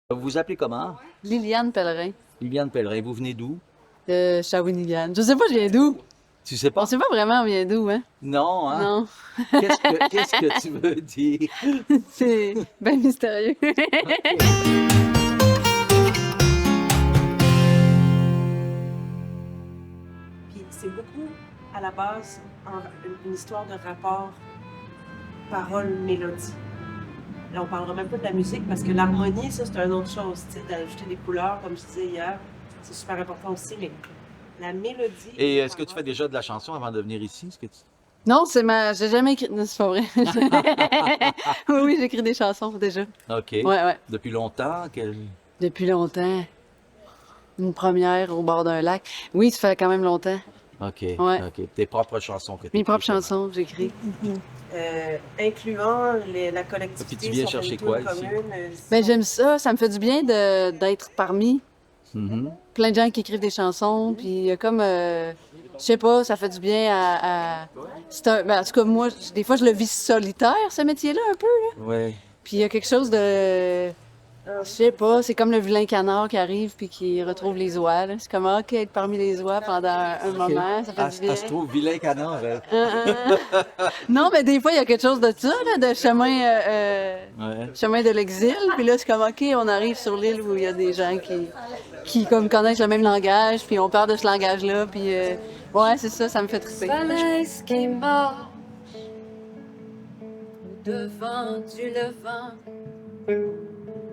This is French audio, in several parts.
Vous vous appelez comment? Liliane Pellerin, Liliane Pellerin, vous venez d'où? de Shawinigan. Je sais pas, je viens d'où. Tu sais On pas? sait pas vraiment on vient d'où, hein? Non, hein? Non. Qu'est-ce que tu veux dire? C'est bien mystérieux. Puis c'est beaucoup, à la base, une histoire de rapport parole-mélodie. Là, on parlera même pas de la musique parce que l'harmonie, ça, c'est une autre chose. Tu sais, d'ajouter des couleurs, comme je disais hier, c'est super important aussi, mais la mélodie... Et est-ce que tu fais déjà de la chanson avant de venir ici? Non, j'ai jamais écrit. Non, c'est pas vrai. Oui, oui, j'écris des chansons déjà. OK. Ouais, ouais. Depuis longtemps? Depuis longtemps. Une première au bord d'un lac. Oui, ça fait quand même longtemps. OK. Ouais. OK. Tes propres chansons que tu Mes propres chansons, j'écris. Incluant la collectivité. Puis tu viens sur chercher une quoi tour ici? commune, Ben, j'aime ça. Ça me fait du bien d'être parmi Mhm. plein de gens qui écrivent des chansons. Puis il y a comme, je sais pas, ça fait du bien ben, en tout cas, moi, des fois, je le vis solitaire, ce métier-là, un peu. Ouais. Puis il y a quelque chose de, je sais pas, c'est comme le vilain canard qui arrive puis qui retrouve les oies, là. C'est comme, OK, être parmi les oies pendant un moment, ça fait Ah, du bien. ah, je trouve vilain canard. Non, mais des fois, il y a quelque chose de ça, là, de Ouais. chemin de l'exil. Puis là, c'est comme, OK, on arrive sur l'île où il y a des gens qui comme, connaissent le même langage, puis on parle de ce langage-là, puis ouais, c'est ça, ça me fait triper. Falaise qui marche au-devant du levant,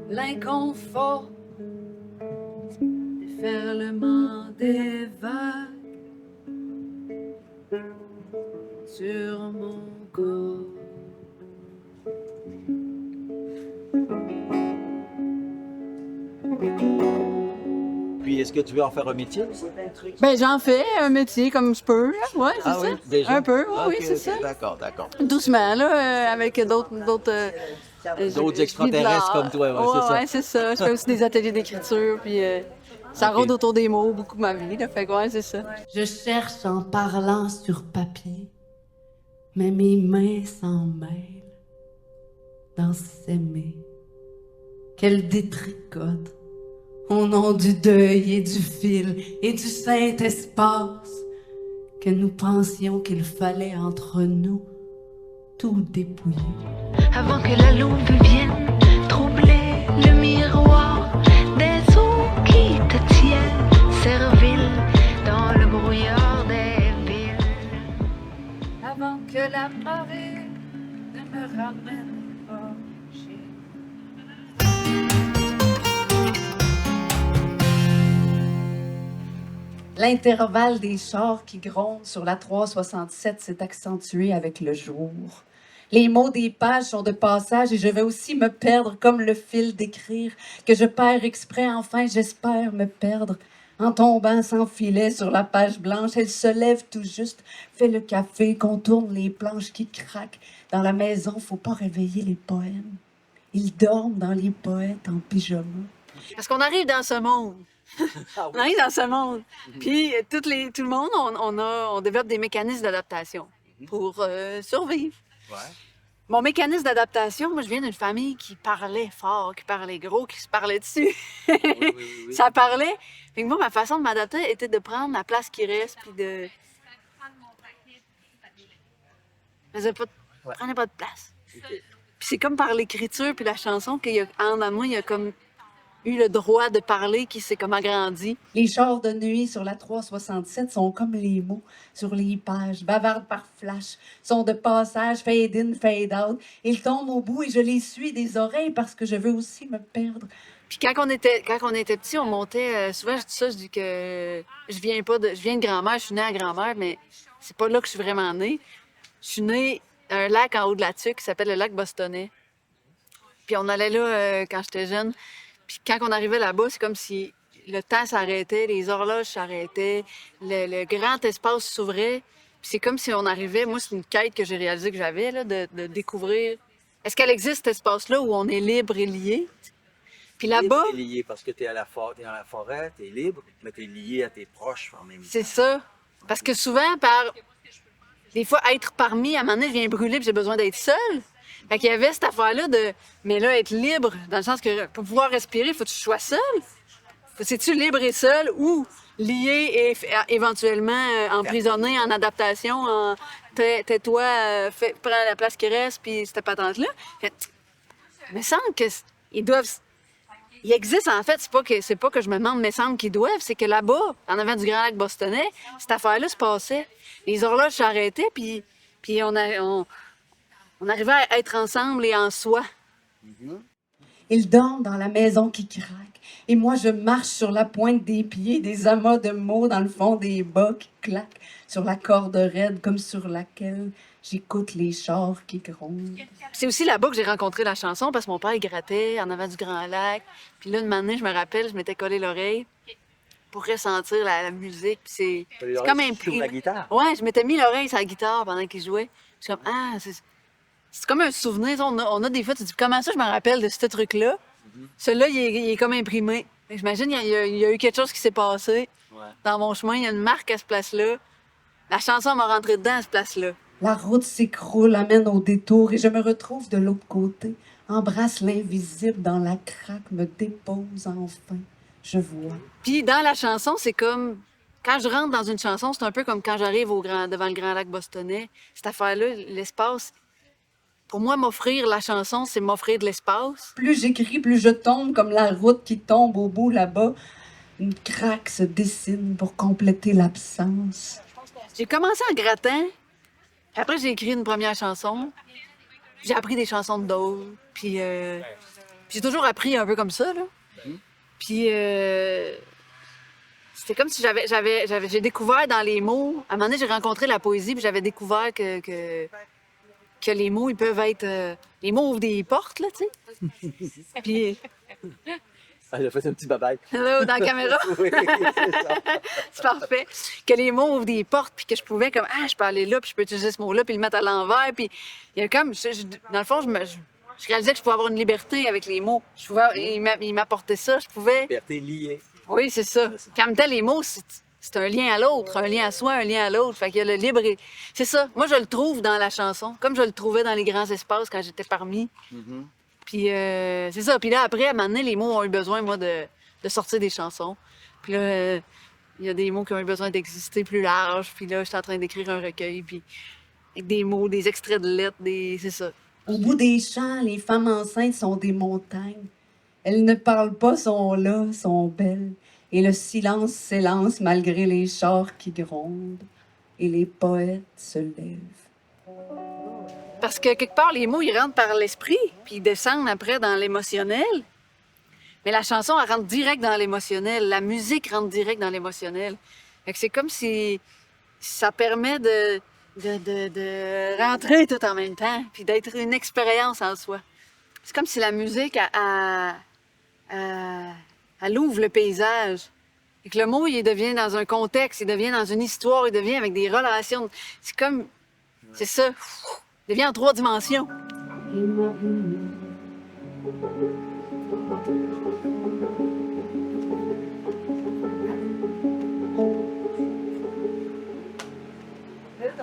l'inconfort, déferlement des vagues sur mon corps. Puis est-ce que tu veux en faire un métier? Ben, j'en fais un métier comme je peux, là. Ouais, c'est Ah ça. oui, déjà? Un peu, oui, Ok, oui, c'est ok, ça. D'accord, d'accord. Doucement, là, avec d'autres D'autres extraterrestres comme toi, ouais, c'est ça. Ouais, c'est ça. Je fais aussi des ateliers d'écriture, puis ça Ok. rôde autour des mots beaucoup ma vie, là. Fait que ouais, c'est ça. Je cherche en parlant sur papier, mais mes mains s'en mêlent dans s'aimer qu'elle détricote au nom du deuil et du fil et du saint espace que nous pensions qu'il fallait entre nous tout dépouiller. Avant que la loupe vienne troubler le miroir des eaux qui te tiennent servile dans le brouillard des villes. Avant que la marée ne me ramène pas chez L'intervalle des chars qui grondent sur la 367 s'est accentué avec le jour. Les mots des pages sont de passage et je vais aussi me perdre comme le fil d'écrire que je perds exprès. Enfin, j'espère me perdre en tombant sans filet sur la page blanche. Elle se lève tout juste, fait le café, contourne les planches qui craquent. Dans la maison, faut pas réveiller les poèmes. Ils dorment dans les poètes en pyjama. Parce qu'on arrive dans ce monde. On arrive dans ce monde. Puis tout le monde, on développe des mécanismes d'adaptation pour survivre. Ouais. Mon mécanisme d'adaptation, moi, je viens d'une famille qui parlait fort, qui parlait gros, qui se parlait dessus. Oui. Ça parlait. Fait que moi, ma façon de m'adapter était de prendre la place qui reste, puis de... Prenez pas de place. Puis c'est comme par l'écriture puis la chanson qu'il y a en moi, il y a comme eu le droit de parler qui s'est comme agrandi. Les chars de nuit sur la 367 sont comme les mots sur les pages, bavardes par flash, sont de passage, fade in, fade out. Ils tombent au bout et je les suis des oreilles parce que je veux aussi me perdre. Puis quand on était petit, on montait. Souvent, je dis ça, je dis que je viens de grand-mère, je suis née à grand-mère, mais c'est pas là que je suis vraiment née. Je suis née à un lac en haut de la Tuque qui s'appelle le lac Bostonnais. Puis on allait là quand j'étais jeune. Puis quand on arrivait là-bas, c'est comme si le temps s'arrêtait, les horloges s'arrêtaient, le grand espace s'ouvrait. Puis c'est comme si on arrivait, moi, c'est une quête que j'ai réalisée que j'avais, là, de découvrir. Est-ce qu'elle existe, cet espace-là, où on est libre et lié? Puis là-bas, T'es lié parce que t'es dans la forêt, t'es libre, mais t'es lié à tes proches en même temps. c'est ça. Parce que souvent, des fois, être parmi, à un moment donné, je viens brûler puis j'ai besoin d'être seule. Fait qu'il y avait cette affaire-là de... Mais là, être libre, dans le sens que pour pouvoir respirer, il faut que tu sois seul. C'est-tu libre et seul ou lié et éventuellement emprisonné en adaptation, en tais-toi, prends la place qui reste, puis cette patente-là? Fait, il me semble que ils doivent... Il existe, en fait, c'est pas que je me demande, mais il me semble qu'ils doivent, c'est que là-bas, en avant du Grand Lac Bostonnais, cette affaire-là se passait. Les horloges s'arrêtaient, puis on arrivait à être ensemble et en soi. Ils dorment dans la maison qui craque. Et moi, je marche sur la pointe des pieds, des amas de mots dans le fond des bas qui claquent sur la corde raide comme sur laquelle j'écoute les chars qui grondent. C'est aussi là-bas que j'ai rencontré la chanson parce que mon père il grattait en avant du Grand Lac. Puis là, une matinée, je me rappelle, je m'étais collé l'oreille pour ressentir la musique. Puis c'est comme un Sur la guitare. Ouais, je m'étais mis l'oreille sur la guitare pendant qu'il jouait. Je suis comme, ah, c'est comme un souvenir. On a des fois, tu dis, comment ça, je me rappelle de ce truc-là? Celui-là, il est comme imprimé. J'imagine qu'il y a eu quelque chose qui s'est passé dans mon chemin. Il y a une marque à ce place-là. La chanson m'a rentré dedans à ce place-là. La route s'écroule, amène au détour et je me retrouve de l'autre côté. Embrasse l'invisible dans la craque, me dépose enfin. Je vois. Puis dans la chanson, c'est comme... Quand je rentre dans une chanson, c'est un peu comme quand j'arrive devant le Grand Lac Bostonnais. Cette affaire-là, l'espace... Pour moi, m'offrir la chanson, c'est m'offrir de l'espace. Plus j'écris, plus je tombe comme la route qui tombe au bout là-bas. Une craque se dessine pour compléter l'absence. J'ai commencé en grattant. Après, j'ai écrit une première chanson. J'ai appris des chansons de d'autres. Puis j'ai toujours appris un peu comme ça, là. Puis c'était comme si j'ai découvert dans les mots... À un moment donné, j'ai rencontré la poésie, puis j'avais découvert que les mots, ils peuvent être... les mots ouvrent des portes, là, tu sais. Puis... Elle a fait un petit babaille. Hello, dans la caméra. Oui, c'est ça. C'est parfait. Que les mots ouvrent des portes, puis que je pouvais comme, je peux aller là, puis je peux utiliser ce mot-là, puis le mettre à l'envers. Puis il y a comme, dans le fond, je réalisais que je pouvais avoir une liberté avec les mots. Il m'apportait ça, je pouvais... Liberté liée. Oui, c'est ça. Puis en même temps, les mots, c'est un lien à l'autre, un lien à soi, un lien à l'autre. Fait qu'il y a le libre et... C'est ça. Moi, je le trouve dans la chanson, comme je le trouvais dans les grands espaces quand j'étais parmi. Puis c'est ça. Puis là, après, à un moment donné, les mots ont eu besoin, moi, de sortir des chansons. Puis là, il y a des mots qui ont eu besoin d'exister plus large. Puis là, je suis en train d'écrire un recueil, puis avec des mots, des extraits de lettres, c'est ça. Au bout des champs, les femmes enceintes sont des montagnes. Elles ne parlent pas, sont là, sont belles. Et le silence s'élance malgré les chars qui grondent. Et les poètes se lèvent. Parce que quelque part, les mots, ils rentrent par l'esprit, puis ils descendent après dans l'émotionnel. Mais la chanson, elle rentre direct dans l'émotionnel. La musique rentre direct dans l'émotionnel. Fait que c'est comme si ça permet de rentrer tout en même temps, puis d'être une expérience en soi. C'est comme si la musique, elle ouvre le paysage. Et que le mot, il devient dans un contexte, il devient dans une histoire, il devient avec des relations. C'est comme... C'est ça. Il devient en 3 dimensions.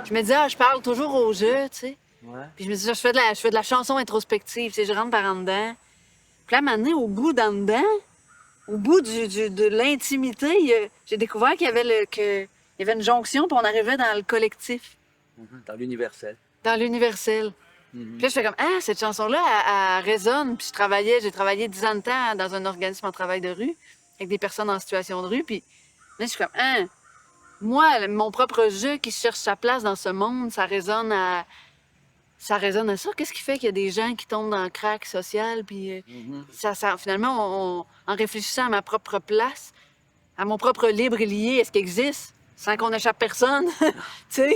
Je me disais, je parle toujours au jeu, tu sais. Ouais. Puis je me disais, je fais de la chanson introspective, tu sais, je rentre par en dedans. Puis là, à un moment donné, au bout d'en dedans, au bout de l'intimité, j'ai découvert qu'il y avait une jonction, puis on arrivait dans le collectif, Dans l'universel. dans l'universel. Puis là, je fais comme, cette chanson-là, elle résonne. Puis j'ai travaillé 10 ans de temps dans un organisme en travail de rue, avec des personnes en situation de rue. Puis là, je suis comme, moi, mon propre jeu qui cherche sa place dans ce monde, ça résonne à ça. Qu'est-ce qui fait qu'il y a des gens qui tombent dans le crack social? Puis finalement, en réfléchissant à ma propre place, à mon propre libre et lié, est-ce qu'il existe? Sans qu'on échappe personne, tu sais?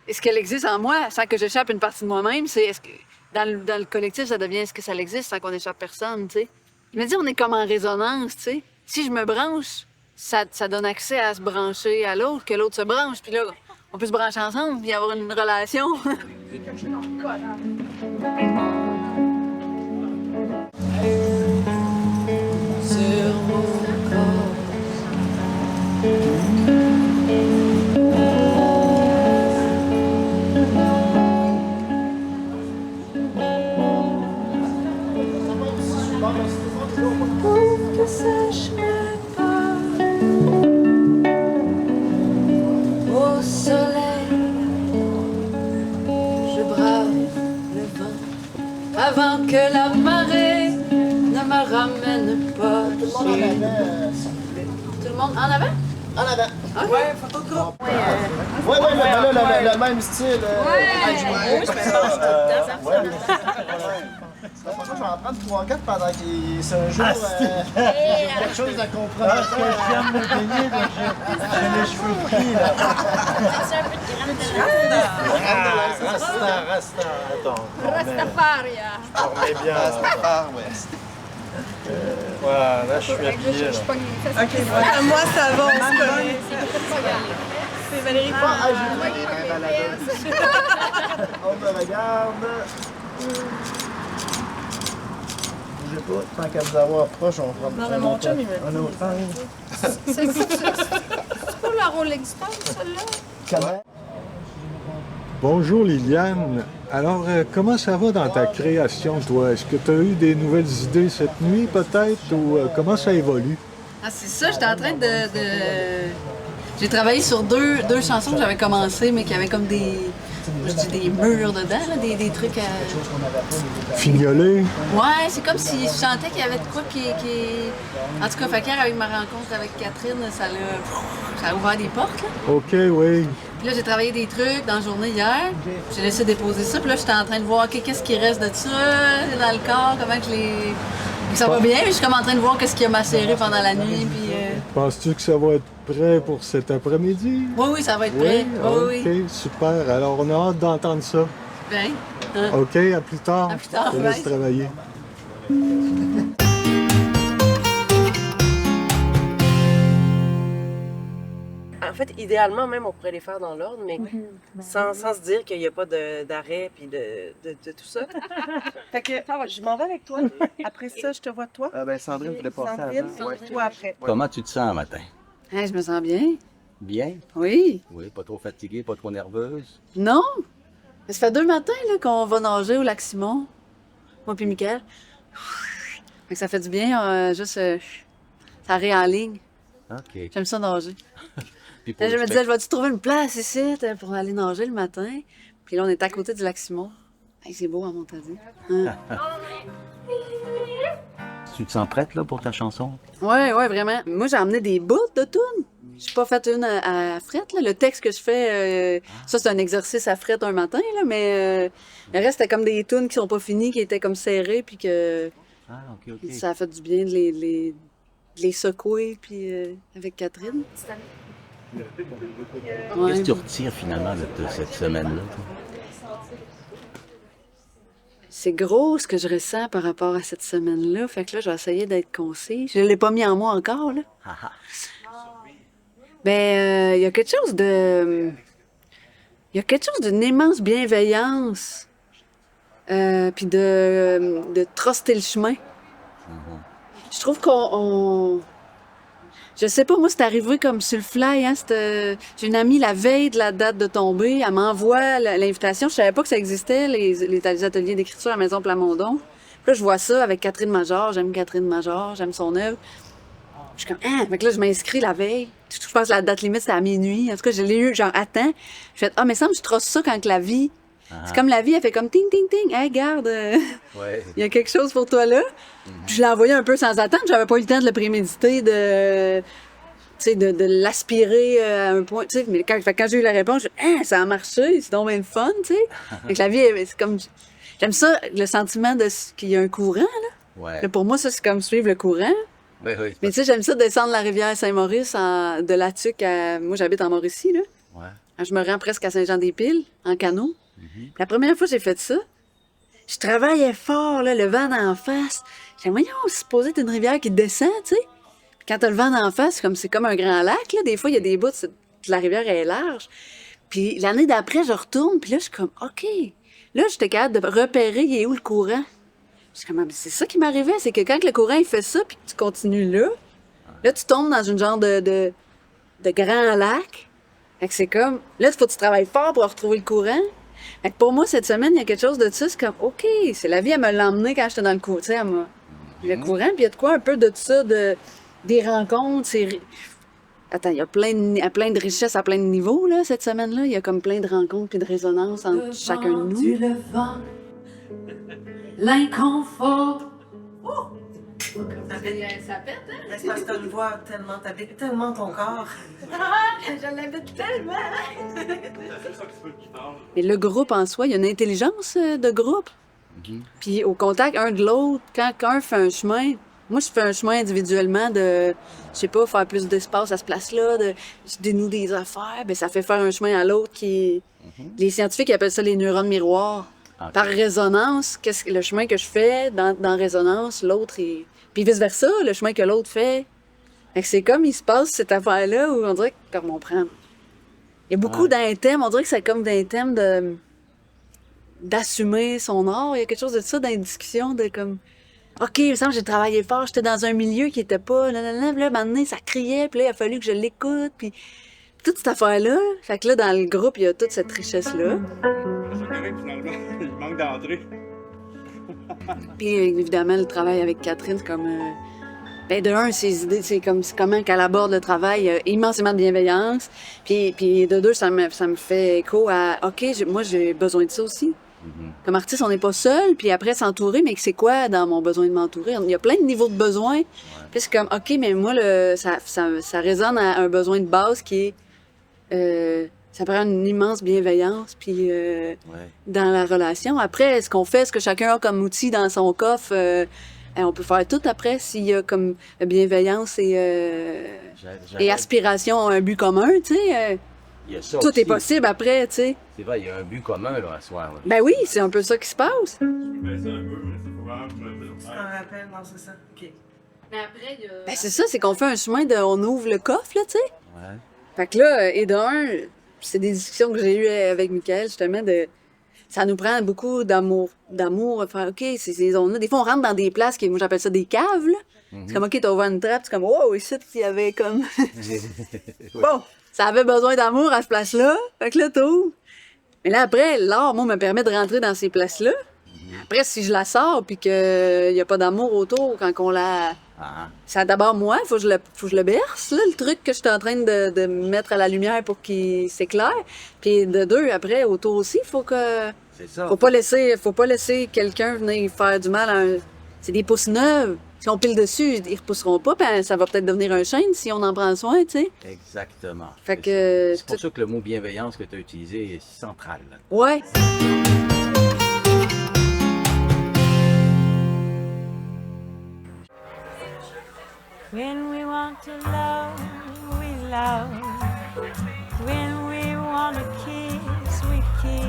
Est-ce qu'elle existe en moi sans que j'échappe une partie de moi-même? Est-ce que dans le collectif, ça devient est-ce que ça existe sans qu'on échappe personne, tu sais? Je me dis, on est comme en résonance, tu sais? Si je me branche, ça donne accès à se brancher à l'autre, que l'autre se branche, puis là, on peut se brancher ensemble puis avoir une relation. Sur mon corps. soleil, je brave le vent avant que la marée ne me ramène pas. Tout le monde en avant, s'il vous plaît. Tout le monde en avant? En avant. Ouais, photo de groupe. Ouais, le même style. Je vais en prendre 3-4 pendant qu'il c'est un jour. Quelque chose à comprendre. Parce que j'aime me baigner, là, j'ai les cheveux pris, là. Rasta. Attends. Rastafaria. Je me remets bien. Voilà, là, je suis habillé, là. Ok, moi ça va, on se connaît. C'est Valérie Plante. On me regarde. Bougez pas, tant qu'à vous avoir proche, on prend Non, mais mon chum, il me un autre temps. C'est pas la Rolling Stone, celle-là? Comment? Bonjour Liliane. Alors, comment ça va dans ta création, toi? Est-ce que tu as eu des nouvelles idées cette nuit, peut-être, ou comment ça évolue? Ah, c'est ça, j'étais en train de... J'ai travaillé sur deux chansons que j'avais commencées, mais qui avaient comme des... Je dis des murs dedans, là, des trucs à... Fignolé? Ouais, c'est comme si je sentais qu'il y avait de quoi qui... En tout cas, fait qu'hier, avec ma rencontre avec Catherine, ça a ouvert des portes, là. OK, oui. Puis là, j'ai travaillé des trucs dans la journée hier. J'ai laissé déposer ça. Puis là, j'étais en train de voir qu'est-ce qui reste de ça dans le corps, comment que je les... Ça va bien, mais je suis comme en train de voir qu'est-ce qui a macéré pendant la nuit. Puis, Penses-tu que ça va être prêt pour cet après-midi? Oui, ça va être prêt. Oui, OK, oui. super. Alors, on a hâte d'entendre ça. Bien. Hein? OK, à plus tard. À plus tard, Je te laisse bye. travailler. En fait, idéalement, même, on pourrait les faire dans l'ordre, mais sans se dire qu'il n'y a pas d'arrêt puis de tout ça. Fait que je m'en vais avec toi. Après ça, je te vois toi. Sandrine voulait passer Sandrine, avant. toi après. Comment tu te sens un matin? Hein, je me sens bien. Bien? Oui. Oui, pas trop fatiguée, pas trop nerveuse? Non? Ça fait 2 matins là, qu'on va nager au lac Simon. Moi puis Mickaël. Fait que ça fait du bien, ça rit en ligne. OK. J'aime ça nager. Puis pour Là, je le me disais, je vais-tu trouver une place ici pour aller nager le matin? Puis là, on est à côté du lac Simon. Hey, c'est beau à Montadia. Hein? Tu te sens prête là, pour ta chanson? Ouais, vraiment. Moi, j'ai emmené des bouts de tunes. J'ai pas fait une à frette, là. Le texte que je fais, ça, c'est un exercice à frette un matin, là, mais le reste, c'était comme des tunes qui sont pas finies, qui étaient comme serrées, puis que Ah, OK. ça a fait du bien de les secouer, puis avec Catherine. Qu'est-ce que tu retires finalement de cette semaine-là? toi? C'est gros ce que je ressens par rapport à cette semaine-là. Fait que là, j'ai essayé d'être concise. Je l'ai pas mis en moi encore, là. Ah, ah. Ben, il y a quelque chose de... Il y a quelque chose d'une immense bienveillance. Puis de truster le chemin. Je trouve qu'on... Je sais pas, moi, c'est arrivé comme sur le fly. Hein? J'ai une amie, la veille de la date de tombée, elle m'envoie l'invitation. Je savais pas que ça existait, les ateliers d'écriture à la Maison Plamondon. Puis là, je vois ça avec Catherine Major. J'aime Catherine Major, j'aime son œuvre. Je suis comme, ah! Fait que là, je m'inscris la veille. Je pense que la date limite, c'était à minuit. En tout cas, je l'ai eu, genre, à temps. Je fais, mais ça me je trosse ça quand la vie... C'est comme la vie, elle fait comme ting, ting, ting. Hey, garde, Ouais. il y a quelque chose pour toi là. Puis je l'ai envoyé un peu sans attendre. J'avais pas eu le temps de le préméditer, de l'aspirer à un point. Tu sais, mais quand j'ai eu la réponse, ça a marché, c'est donc bien le fun, tu sais. Fait que la vie, c'est comme. J'aime ça, le sentiment qu'il y a un courant, là. Ouais. Là, pour moi, ça, c'est comme suivre le courant. Oui. Mais tu sais, j'aime ça descendre la rivière Saint-Maurice de La Tuque à. Moi, j'habite en Mauricie, là. Ouais. Je me rends presque à Saint-Jean-des-Piles, en canot. Puis la première fois que j'ai fait ça, je travaillais fort, là, le vent d'en face. J'ai dit, voyons, c'est supposé être une rivière qui descend, tu sais. Puis quand t'as le vent d'en face, c'est comme un grand lac, là. Des fois, il y a des bouts, la rivière est large. Puis l'année d'après, je retourne, puis là, je suis comme, OK. Là, j'étais capable de repérer, il est où le courant. Je suis comme, c'est ça qui m'arrivait, c'est que quand le courant, il fait ça, puis que tu continues là, tu tombes dans une genre de grand lac. Fait que c'est comme, là, il faut que tu travailles fort pour retrouver le courant. Fait que pour moi, cette semaine, il y a quelque chose de ça. C'est comme, OK, c'est la vie, elle me l'a emmené quand j'étais dans le courant. Tu sais, le courant, puis il y a de quoi un peu de ça, des rencontres. Attends, il y a plein de richesses à plein de niveaux, là, cette semaine-là. Il y a comme plein de rencontres et de résonances entre chacun de nous. Du levant, l'inconfort. Ça pète, hein? C'est parce que t'as une voix tellement, t'habites tellement ton corps. Je l'habite tellement! Mais le groupe en soi, il y a une intelligence de groupe. Puis au contact un de l'autre, quand un fait un chemin, moi je fais un chemin individuellement de, je sais pas, faire plus d'espace à ce place-là, je dénoue des affaires, ben ça fait faire un chemin à l'autre qui... Les scientifiques appellent ça les neurones miroirs. Ok. Par résonance, le chemin que je fais dans résonance, l'autre est... Puis vice-versa, le chemin que l'autre fait. Fait que c'est comme il se passe cette affaire-là où on dirait que, comme on prend... Il y a beaucoup d'un thème, on dirait que c'est comme d'un thème d'assumer son art. Il y a quelque chose de ça dans les discussions de comme... OK, il me semble que j'ai travaillé fort, j'étais dans un milieu qui était pas... Nanana, puis là, à un moment donné, ça criait, puis là, il a fallu que je l'écoute, puis... Toute cette affaire-là. Fait que là, dans le groupe, il y a toute cette richesse-là. C'est correct, finalement. Il manque d'entrée. Puis évidemment, le travail avec Catherine, c'est comme... Ben, de un, ses idées, c'est comment qu'elle aborde le travail, immensément de bienveillance. Puis de deux, ça me fait écho à, OK, moi, j'ai besoin de ça aussi. Comme artiste, on n'est pas seul, puis après, s'entourer, mais c'est quoi dans mon besoin de m'entourer? Il y a plein de niveaux de besoins. Puis c'est comme, OK, mais moi, ça résonne à un besoin de base qui est... ça prend une immense bienveillance, puis dans la relation. Après, ce qu'on fait, ce que chacun a comme outil dans son coffre... on peut faire tout après s'il y a comme bienveillance et aspiration à un but commun, tu sais. Il y a ça Tout aussi. est possible après, tu sais. C'est vrai, il y a un but commun là, à soir. Là. Ben oui, c'est un peu ça qui se passe. Tu t'en rappelles, non, c'est ça. OK. Mais après, il y a... Ben c'est ça, c'est qu'on fait un chemin on ouvre le coffre, là, tu sais. Ouais. Fait que là, et d'un, c'est des discussions que j'ai eues avec Mickaël, justement, ça nous prend beaucoup d'amour. Faire, OK, ces zones-là. Des fois, on rentre dans des places moi, j'appelle ça des caves, là. C'est comme, OK, t'as ouvert une trappe, c'est comme, wow, ici, il y avait comme... Bon, ça avait besoin d'amour à ce place-là. Fait que là, t'ouvres. Mais là, après, l'art, moi, me permet de rentrer dans ces places-là. Après, si je la sors puis qu'il n'y a pas d'amour autour quand on la... C'est d'abord moi, faut que je le berce, là, le truc que je suis en train de mettre à la lumière pour qu'il s'éclaire. Puis de deux, après, autour aussi, faut que... C'est ça. Faut pas laisser quelqu'un venir faire du mal à un... C'est des pousses neuves. Si on pile dessus, ils repousseront pas, ben ça va peut-être devenir un chêne si on en prend soin, tu sais. Exactement. Fait que... C'est pour ça que le mot bienveillance que tu as utilisé est central. Là. Ouais. When we want to love, we love. When we want to kiss, we kiss.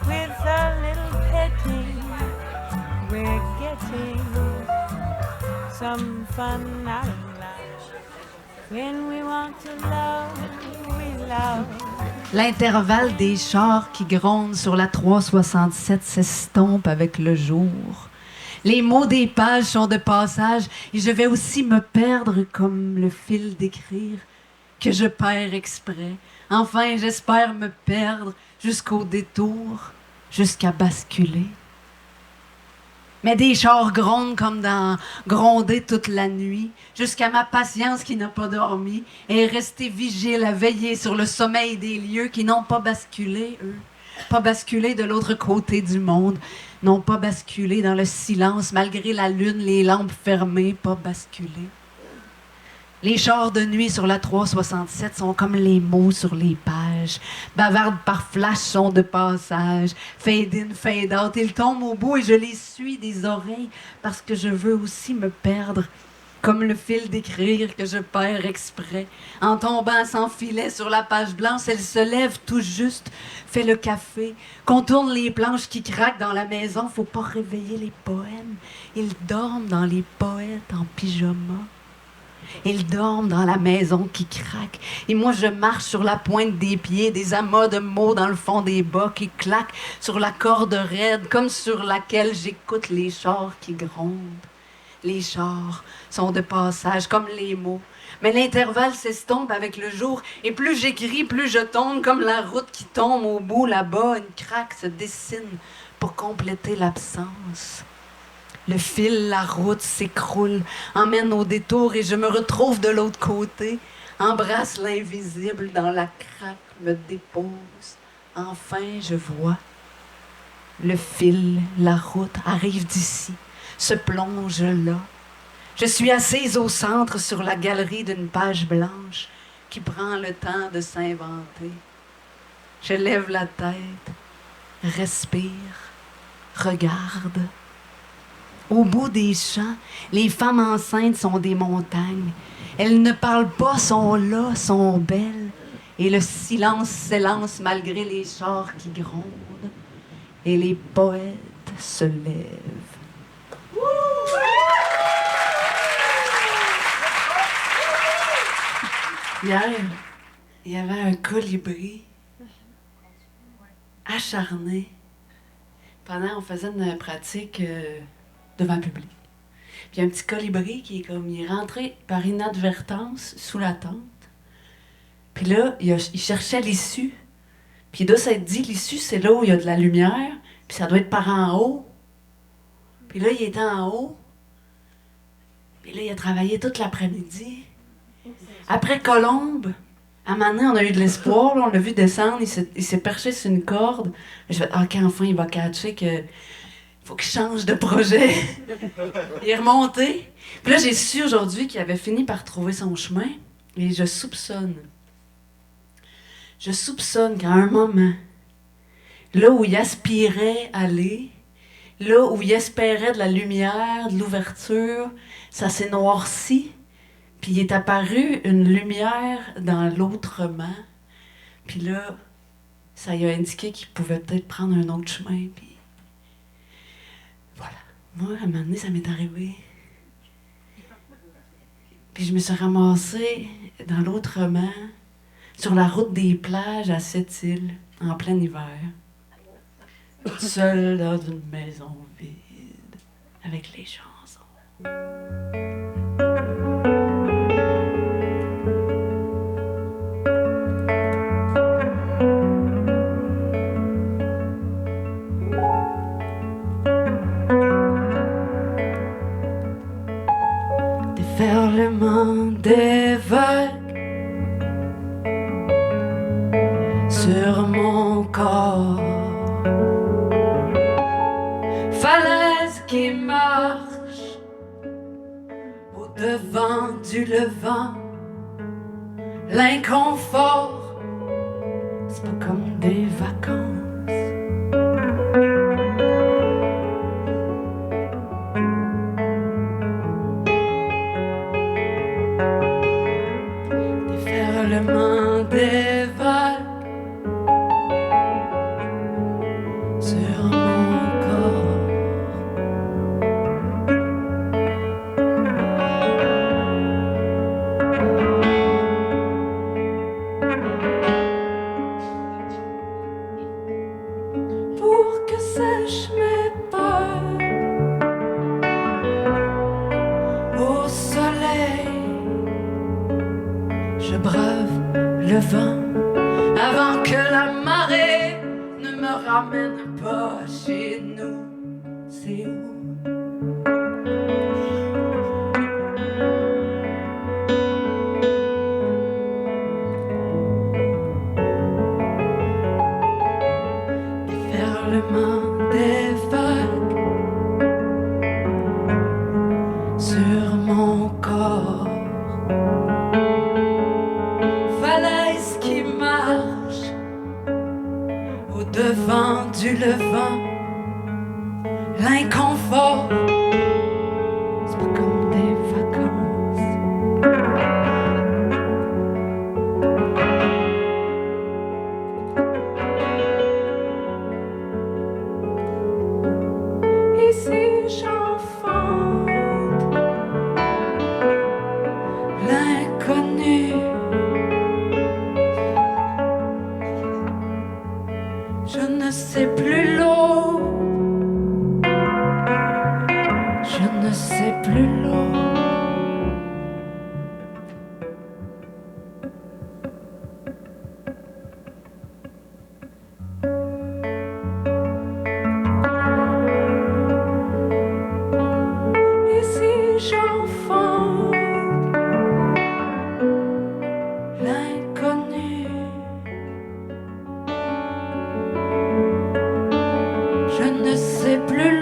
With a little petting, we're getting some fun out of life. When we want to love, we love. L'intervalle des chars qui grondent sur la 367 s'estompe avec le jour. Les mots des pages sont de passage et je vais aussi me perdre comme le fil d'écrire que je perds exprès. Enfin, j'espère me perdre jusqu'au détour, jusqu'à basculer. Mais des chars grondent comme dans gronder toute la nuit, jusqu'à ma patience qui n'a pas dormi et rester vigile à veiller sur le sommeil des lieux qui n'ont pas basculé, eux. Pas basculé de l'autre côté du monde, n'ont pas basculé dans le silence, malgré la lune, les lampes fermées, pas basculé. Les chars de nuit sur la 367 sont comme les mots sur les pages. Bavardes par flash sont de passage. Fade in, fade out. Ils tombent au bout et je les suis des oreilles parce que je veux aussi me perdre. Comme le fil d'écrire que je perds exprès. En tombant sans filet sur la page blanche, elle se lève tout juste, fait le café, contourne les planches qui craquent dans la maison. Faut pas réveiller les poèmes. Ils dorment dans les poètes en pyjama. Ils dorment dans la maison qui craque. Et moi, je marche sur la pointe des pieds, des amas de mots dans le fond des bas qui claquent sur la corde raide, comme sur laquelle j'écoute les chars qui grondent. Les chars sont de passage, comme les mots. Mais l'intervalle s'estompe avec le jour, et plus j'écris, plus je tombe, comme la route qui tombe au bout là-bas. Une craque se dessine pour compléter l'absence. Le fil, la route s'écroule, emmène au détour et je me retrouve de l'autre côté. Embrasse l'invisible dans la craque, me dépose. Enfin, je vois. Le fil, la route arrive d'ici, se plonge là. Je suis assise au centre sur la galerie d'une page blanche qui prend le temps de s'inventer. Je lève la tête, respire, regarde. Au bout des champs, les femmes enceintes sont des montagnes. Elles ne parlent pas, sont là, sont belles. Et le silence s'élance malgré les chars qui grondent. Et les poètes se lèvent. Hier, il y avait un colibri acharné pendant on faisait une pratique devant le public. Puis il y a un petit colibri qui est comme, il est rentré par inadvertance sous la tente. Puis là, il cherchait l'issue. Puis il doit s'être dit, l'issue, c'est là où il y a de la lumière, puis ça doit être par en haut. Puis là, il était en haut. Puis là, il a travaillé toute l'après-midi. Après Colombe, à un moment donné, on a eu de l'espoir, là, on l'a vu descendre, il s'est perché sur une corde. Je vais OK, enfin, il va catcher que faut qu'il change de projet. Il est remonté. Puis là, j'ai su aujourd'hui qu'il avait fini par trouver son chemin. Et je soupçonne qu'à un moment, là où il aspirait aller, là où il espérait de la lumière, de l'ouverture, ça s'est noirci. Puis il est apparu une lumière dans l'autrement. Puis là, ça lui a indiqué qu'il pouvait peut-être prendre un autre chemin. Puis voilà. Moi, à un moment donné, ça m'est arrivé. Puis je me suis ramassée dans l'autrement, sur la route des plages à Sept-Îles, en plein hiver. Seule dans une maison vide, avec les chansons. Déferlement des vagues sur mon corps, falaise qui marche au devant du levant, l'inconfort, c'est pas comme des vacances. Déferlement des vagues sur mon corps. Pour que sèchent mes peurs au soleil, je brave le vent avant que la marée ne me ramène pas chez nous. C'est où? Déferlement des vagues sur mon corps, falaise qui marche au devant du levant, l'inconfort, c'est pas comme des vacances. Ici j'enfante l'inconnu. Je ne sais plus l'eau, je ne sais plus l'eau. plus